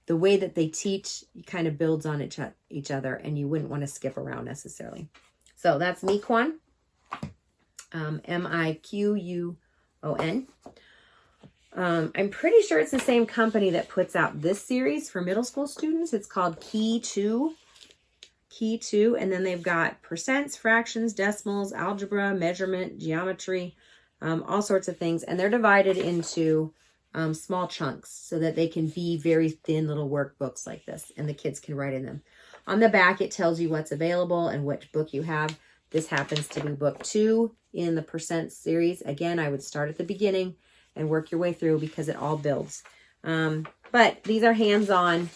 the way that they teach kind of builds on each other, and you wouldn't want to skip around necessarily. So that's Mequon, Miquon. I'm pretty sure it's the same company that puts out this series for middle school students. It's called Key 2. And then they've got percents, fractions, decimals, algebra, measurement, geometry, all sorts of things. And they're divided into small chunks so that they can be very thin little workbooks like this, and the kids can write in them. On the back, it tells you what's available and which book you have. This happens to be book 2 in the percent series. Again, I would start at the beginning and work your way through because it all builds. But these are hands-on.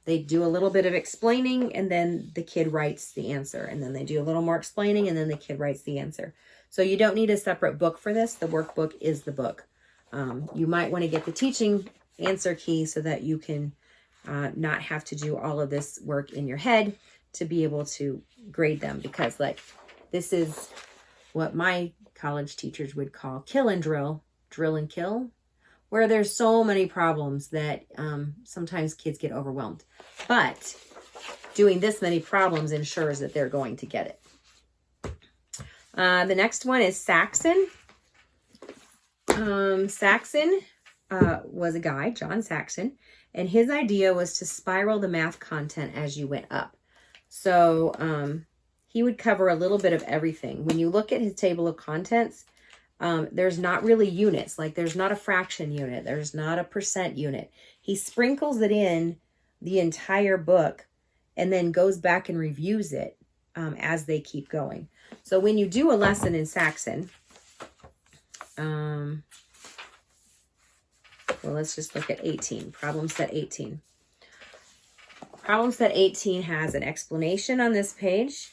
They do a little bit of explaining, and then the kid writes the answer. And then they do a little more explaining, and then the kid writes the answer. So you don't need a separate book for this. The workbook is the book. You might want to get the teaching answer key so that you can not have to do all of this work in your head to be able to grade them. Because like this is what my college teachers would call kill and drill and kill, where there's so many problems that sometimes kids get overwhelmed. But doing this many problems ensures that they're going to get it. The next one is Saxon. Saxon was a guy, John Saxon, and his idea was to spiral the math content as you went up. So he would cover a little bit of everything. When you look at his table of contents, there's not really units. Like there's not a fraction unit. There's not a percent unit. He sprinkles it in the entire book and then goes back and reviews it as they keep going. So when you do a lesson in Saxon, well, let's just look at 18. Problem set 18. Problem set 18 has an explanation on this page.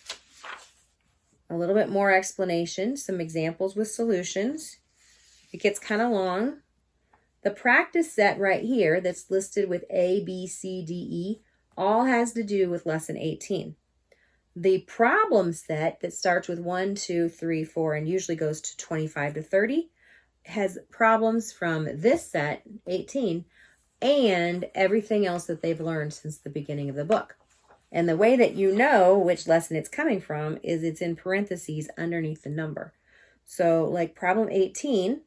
A little bit more explanation, some examples with solutions. It gets kind of long. The practice set right here that's listed with A, B, C, D, E, all has to do with lesson 18. The problem set that starts with 1, 2, 3, 4, and usually goes to 25 to 30 has problems from this set, 18, and everything else that they've learned since the beginning of the book. And the way that you know which lesson it's coming from is it's in parentheses underneath the number. So like problem 18,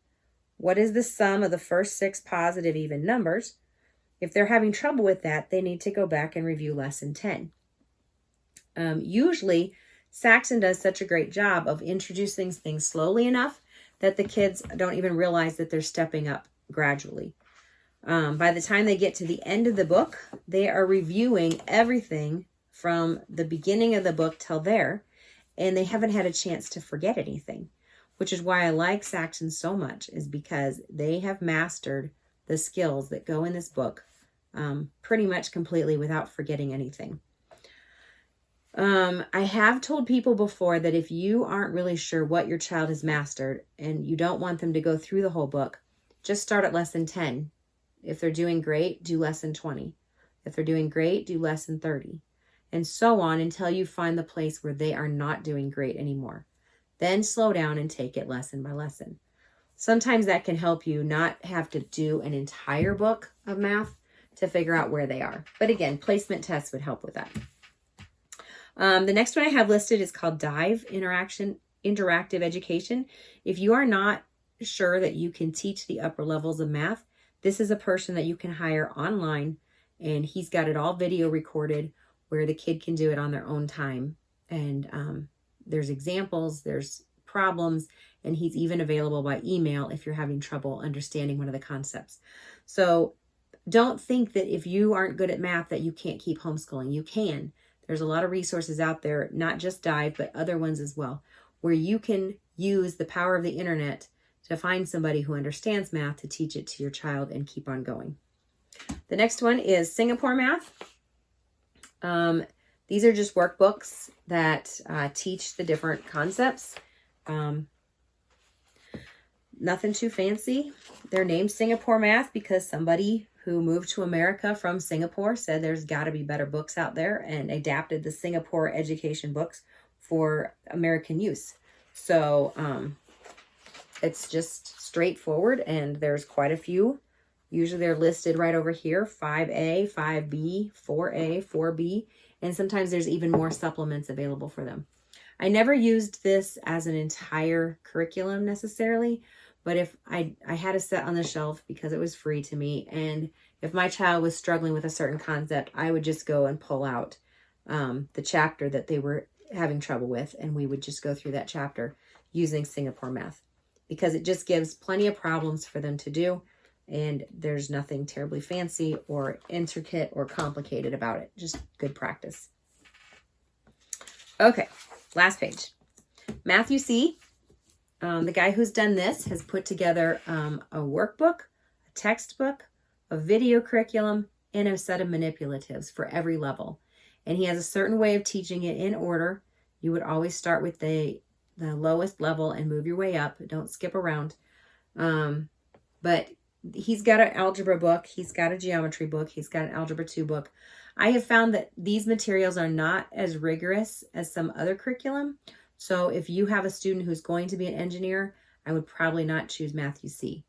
what is the sum of the first 6 positive even numbers? If they're having trouble with that, they need to go back and review lesson 10. Usually, Saxon does such a great job of introducing things slowly enough that the kids don't even realize that they're stepping up gradually. By the time they get to the end of the book, they are reviewing everything from the beginning of the book till there, and they haven't had a chance to forget anything, which is why I like Saxon so much, is because they have mastered the skills that go in this book pretty much completely without forgetting anything. I have told people before that if you aren't really sure what your child has mastered and you don't want them to go through the whole book, just start at lesson 10. If they're doing great, do lesson 20. If they're doing great, do lesson 30. And so on until you find the place where they are not doing great anymore. Then slow down and take it lesson by lesson. Sometimes that can help you not have to do an entire book of math to figure out where they are. But again, placement tests would help with that. The next one I have listed is called Dive, Interactive Education. If you are not sure that you can teach the upper levels of math, this is a person that you can hire online, and he's got it all video recorded where the kid can do it on their own time. And there's examples, there's problems, and he's even available by email if you're having trouble understanding one of the concepts. So don't think that if you aren't good at math that you can't keep homeschooling. You can. There's a lot of resources out there, not just Dive, but other ones as well, where you can use the power of the internet to find somebody who understands math to teach it to your child and keep on going. The next one is Singapore Math. These are just workbooks that teach the different concepts. Nothing too fancy. They're named Singapore Math because somebody who moved to America from Singapore said there's got to be better books out there and adapted the Singapore education books for American use. So it's just straightforward, and there's quite a few. Usually they're listed right over here, 5A, 5B, 4A, 4B, and sometimes there's even more supplements available for them. I never used this as an entire curriculum necessarily, but if I had a set on the shelf because it was free to me, and if my child was struggling with a certain concept, I would just go and pull out the chapter that they were having trouble with, and we would just go through that chapter using Singapore Math, because it just gives plenty of problems for them to do, and there's nothing terribly fancy or intricate or complicated about it. Just good practice. Okay, last page. Matthew C. The guy who's done this has put together a workbook, a textbook, a video curriculum, and a set of manipulatives for every level. And he has a certain way of teaching it in order. You would always start with the lowest level and move your way up. Don't skip around. But he's got an algebra book. He's got a geometry book. He's got an algebra 2 book. I have found that these materials are not as rigorous as some other curriculum. So if you have a student who's going to be an engineer, I would probably not choose Matthew C.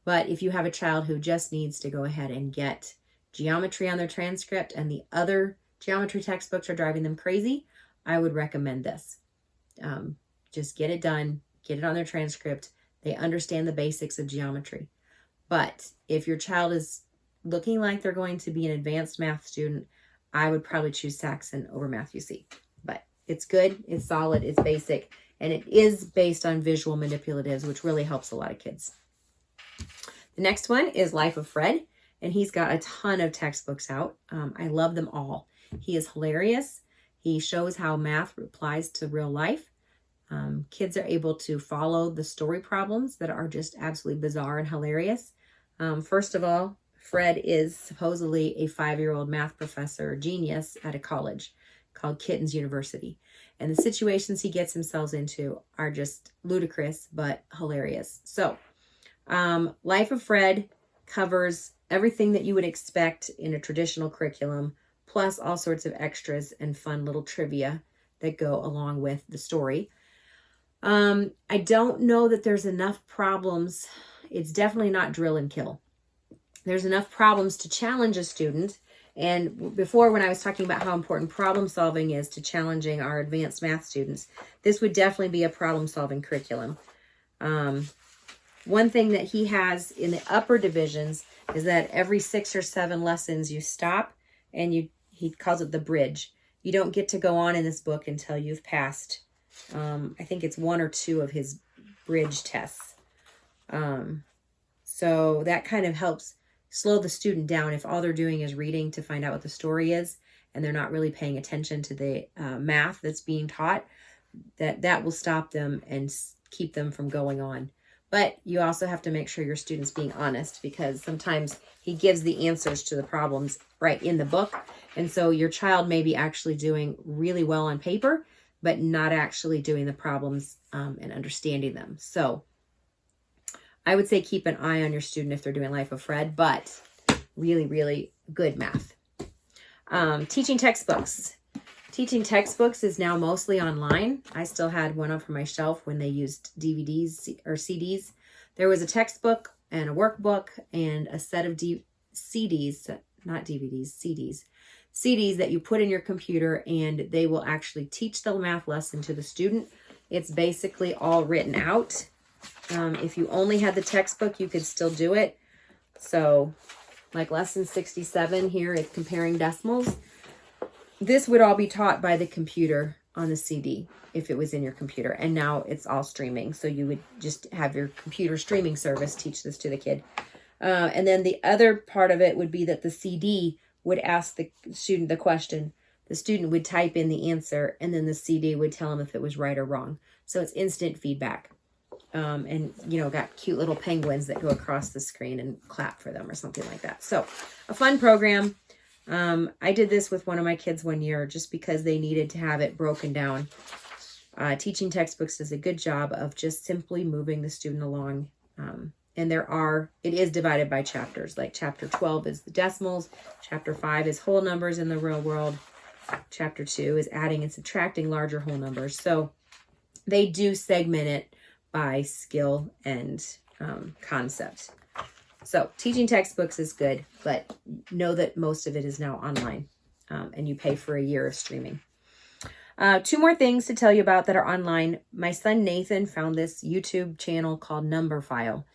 But if you have a child who just needs to go ahead and get geometry on their transcript and the other geometry textbooks are driving them crazy, I would recommend this. Just get it done, get it on their transcript. They understand the basics of geometry. But if your child is looking like they're going to be an advanced math student, I would probably choose Saxon over Matthew C. But it's good, it's solid, it's basic, and it is based on visual manipulatives, which really helps a lot of kids. The next one is Life of Fred, and he's got a ton of textbooks out. I love them all. He is hilarious. He shows how math applies to real life. Kids are able to follow the story problems that are just absolutely bizarre and hilarious. First of all, Fred is supposedly a 5-year-old math professor genius at a college called Kittens University. And the situations he gets himself into are just ludicrous, but hilarious. So, Life of Fred covers everything that you would expect in a traditional curriculum, plus all sorts of extras and fun little trivia that go along with the story. I don't know that there's enough problems. It's definitely not drill and kill. there's enough problems to challenge a student. And before, when I was talking about how important problem solving is to challenging our advanced math students, this would definitely be a problem solving curriculum. One thing that he has in the upper divisions is that every 6 or 7 lessons you stop and he calls it the bridge. You don't get to go on in this book until you've passed, I think it's 1 or 2 of his bridge tests. So that kind of helps slow the student down if all they're doing is reading to find out what the story is and they're not really paying attention to the math that's being taught. That will stop them and keep them from going on. But you also have to make sure your student's being honest, because sometimes he gives the answers to the problems right in the book. And so your child may be actually doing really well on paper, but not actually doing the problems and understanding them. So I would say keep an eye on your student if they're doing Life of Fred, but really, really good math. Teaching textbooks. Teaching textbooks is now mostly online. I still had one up on my shelf when they used DVDs or CDs. There was a textbook and a workbook and a set of CDs, not DVDs, CDs that you put in your computer, and they will actually teach the math lesson to the student. It's basically all written out. If you only had the textbook, you could still do it. So like lesson 67 here is comparing decimals. This would all be taught by the computer on the CD if it was in your computer. And now it's all streaming. So you would just have your computer streaming service teach this to the kid. And then the other part of it would be that the CD would ask the student the question. The student would type in the answer, and then the CD would tell them if it was right or wrong. So it's instant feedback. And, got cute little penguins that go across the screen and clap for them or something like that. So a fun program. I did this with one of my kids one year just because they needed to have it broken down. Teaching textbooks does a good job of just simply moving the student along. And it is divided by chapters. Like chapter 12 is the decimals. Chapter 5 is whole numbers in the real world. Chapter 2 is adding and subtracting larger whole numbers. So they do segment it by skill and concept. So teaching textbooks is good, but know that most of it is now online, and you pay for a year of streaming. 2 more things to tell you about that are online. My son Nathan found this YouTube channel called Number File,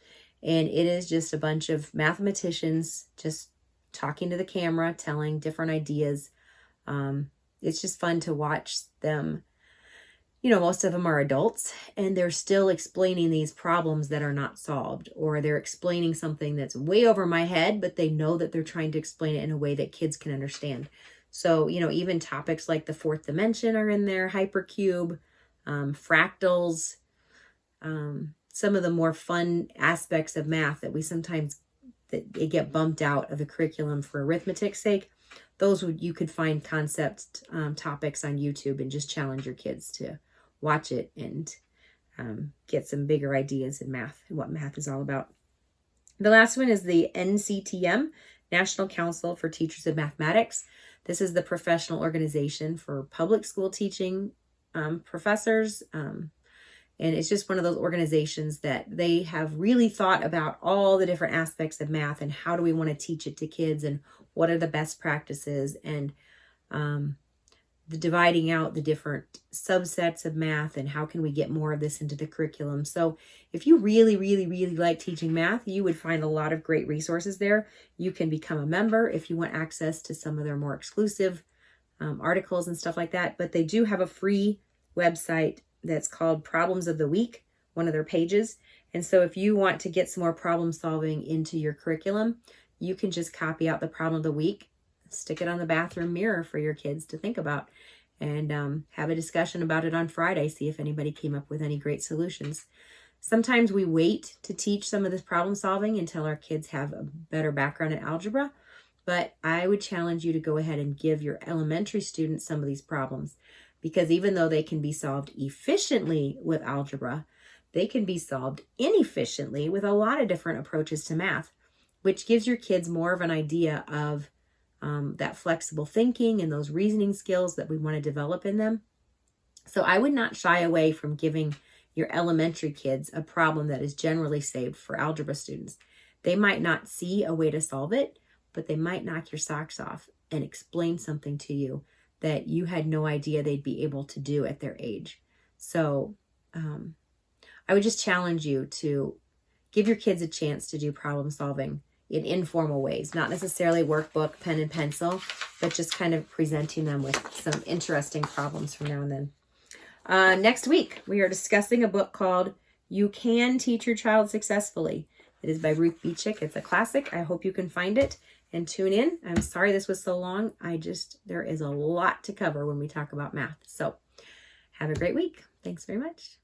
and it is just a bunch of mathematicians just talking to the camera, telling different ideas. It's just fun to watch them. Most of them are adults, and they're still explaining these problems that are not solved, or they're explaining something that's way over my head, but they know that they're trying to explain it in a way that kids can understand. So, even topics like the 4th dimension are in there, hypercube, fractals, some of the more fun aspects of math that we sometimes that they get bumped out of the curriculum for arithmetic's sake. You could find concept topics on YouTube and just challenge your kids to watch it and get some bigger ideas in math and what math is all about. The last one is the NCTM, National Council for Teachers of Mathematics. This is the professional organization for public school teaching professors. And it's just one of those organizations that they have really thought about all the different aspects of math and how do we want to teach it to kids and what are the best practices, and the dividing out the different subsets of math and how can we get more of this into the curriculum. So if you really, really, really like teaching math, you would find a lot of great resources there. You can become a member if you want access to some of their more exclusive articles and stuff like that. But they do have a free website that's called Problems of the Week, one of their pages. And so if you want to get some more problem solving into your curriculum, you can just copy out the problem of the week, stick it on the bathroom mirror for your kids to think about, and have a discussion about it on Friday. See if anybody came up with any great solutions. Sometimes we wait to teach some of this problem solving until our kids have a better background in algebra, but I would challenge you to go ahead and give your elementary students some of these problems, because even though they can be solved efficiently with algebra, they can be solved inefficiently with a lot of different approaches to math, which gives your kids more of an idea of that flexible thinking and those reasoning skills that we want to develop in them. So I would not shy away from giving your elementary kids a problem that is generally saved for algebra students. They might not see a way to solve it, but they might knock your socks off and explain something to you that you had no idea they'd be able to do at their age. So I would just challenge you to give your kids a chance to do problem solving in informal ways, not necessarily workbook, pen and pencil, but just kind of presenting them with some interesting problems from now and then. Next week, we are discussing a book called You Can Teach Your Child Successfully. It is by Ruth Beechick. It's a classic. I hope you can find it and tune in. I'm sorry this was so long. There is a lot to cover when we talk about math. So have a great week. Thanks very much.